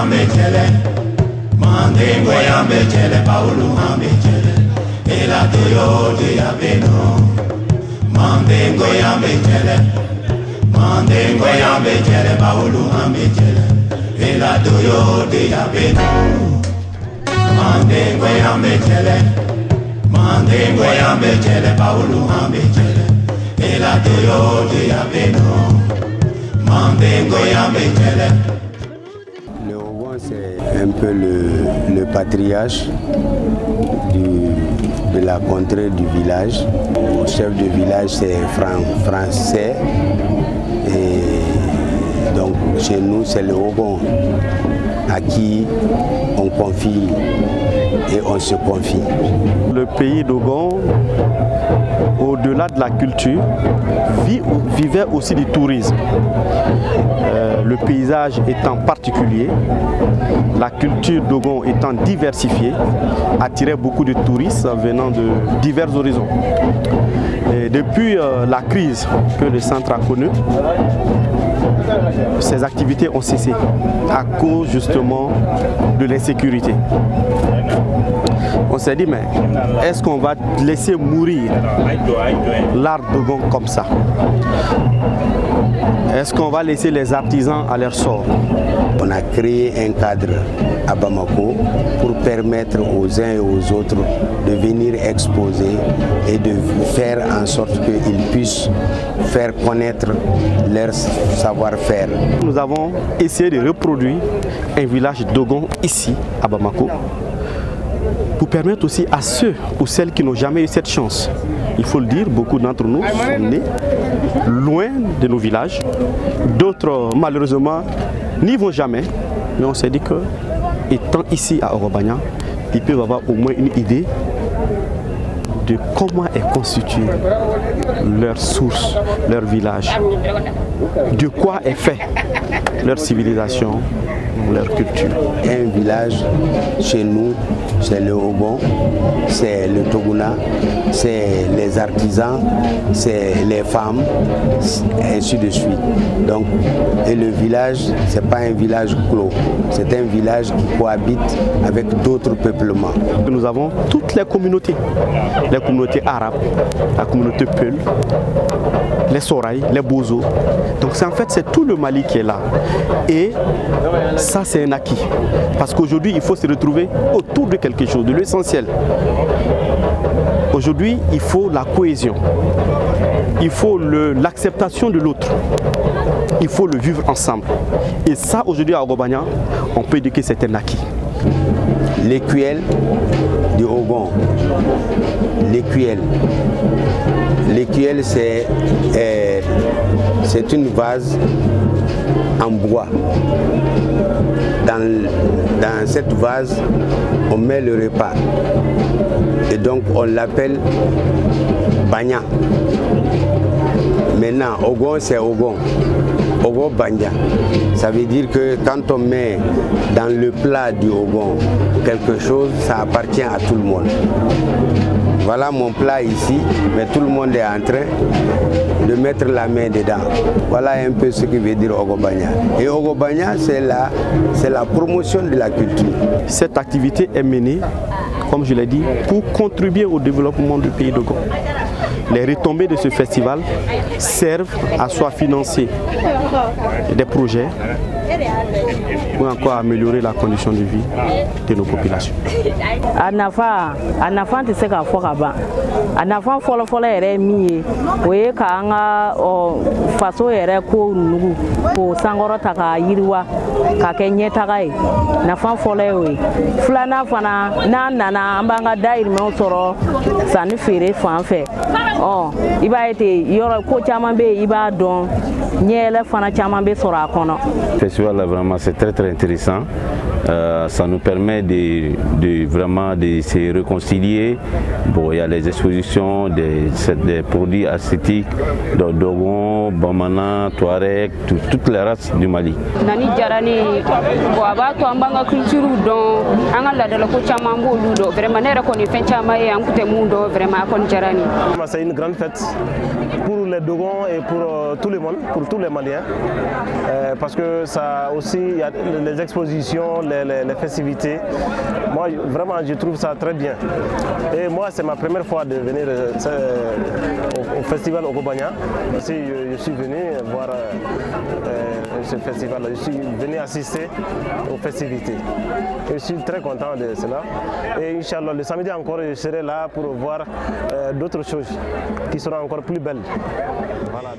mechele, mandingo ya mechele, Paulu ha mechele, e la toyo de ya beno. Mandingo ya mechele, mandingo ya mechele, Paulu ha mechele, e la toyo de ya beno. Mandingo ya mechele, mandingo ya mechele, Paulu ha mechele, e la toyo de ya beno. Mandingo ya mechele. Le Ogon, c'est un peu le patriarche de la contrée du village. Le chef de village, c'est français. Et donc, chez nous, c'est le Ogon à qui on confie et on se confie. Le pays d'Ogon, au-delà de la culture, vivait aussi du tourisme. Le paysage étant particulier, la culture d'Ogon étant diversifiée, attirait beaucoup de touristes venant de divers horizons. Et depuis la crise que le centre a connue, ces activités ont cessé à cause justement de l'insécurité. On s'est dit, mais est-ce qu'on va laisser mourir l'art d'Ogon comme ça? Est-ce qu'on va laisser les artisans à leur sort? On a créé un cadre à Bamako pour permettre aux uns et aux autres de venir exposer et de faire en sorte qu'ils puissent faire connaître leur savoir-faire. Nous avons essayé de reproduire un village d'Ogon ici à Bamako pour permettre aussi à ceux ou celles qui n'ont jamais eu cette chance. Il faut le dire, beaucoup d'entre nous sont nés loin de nos villages. D'autres, malheureusement, n'y vont jamais. Mais on s'est dit que, étant ici à Orobanya, ils peuvent avoir au moins une idée de comment est constituée leur source, leur village, de quoi est fait leur civilisation, leur culture. Un village, chez nous, c'est le Ogon, c'est le Toguna, c'est les artisans, c'est les femmes, ainsi de suite. Donc, et le village, ce n'est pas un village clos, c'est un village qui cohabite avec d'autres peuplements. Nous avons toutes les communautés arabes, la communauté Peul, les Soraï, les Bozo. Donc en fait, c'est tout le Mali qui est là. Et ça, c'est un acquis. Parce qu'aujourd'hui, il faut se retrouver autour de quelque chose, de l'essentiel. Aujourd'hui, il faut la cohésion. Il faut l'acceptation de l'autre. Il faut le vivre ensemble. Et ça, aujourd'hui, à Orobanya, on peut dire que c'est un acquis. L'écuelle du Ogon. L'écuelle. L'écuelle, c'est une vase en bois. Dans cette vase, on met le repas. Et donc, on l'appelle Banya. Maintenant, Ogon, c'est Ogon. Ogon Banya. Ça veut dire que quand on met dans le plat du Ogon quelque chose, ça appartient à tout le monde. Voilà mon plat ici, mais tout le monde est en train de mettre la main dedans. Voilà un peu ce que veut dire Ogobanya. Et Ogobanya, c'est la promotion de la culture. Cette activité est menée, comme je l'ai dit, pour contribuer au développement du pays d'Ogon. Les retombées de ce festival servent à soit financer des projets ou encore améliorer la condition de vie de nos populations. Anafan te se ka fɔ ka ban. Anafan fɔlɔfɔlɔ yɛrɛ min ye o ye k'an ka faso yɛrɛ ko nugu k'o sankɔrɔta ka yiriwa ka kɛ ɲɛtaga ye. Nafa fɔlɔ ye o ye. Filanan fana n'an nana an b'an ka dayirimɛw sɔrɔ sanni feere fan fɛ. I b'a ye ten yɔrɔ ko caman bɛ yen i b'a dɔn ɲɛyɛlɛ fana caman bɛ sɔrɔ a kɔnɔ. Le festival là vraiment c'est très intéressant Ça nous permet vraiment de se réconcilier. Bon, il y a les expositions des produits esthétiques, de Dogon, Bamana, Touareg, toutes les races du Mali. Nani jarani bo abato ambanga culture don anga la de la ko chama mbolu vraiment ne rekoni fen chama e ankute mundo vraiment kon jarani. C'est une grande fête pour les Dogons et pour tout le monde, pour tous les Maliens, parce que ça aussi, il y a les expositions, les festivités. Moi, vraiment, je trouve ça très bien. Et moi, c'est ma première fois de venir au festival Ogobanya. Je suis venu voir ce festival, je suis venu assister aux festivités. Je suis très content de cela. Et Inch'Allah, le samedi encore, je serai là pour voir d'autres choses qui seront encore plus belles. Voilà.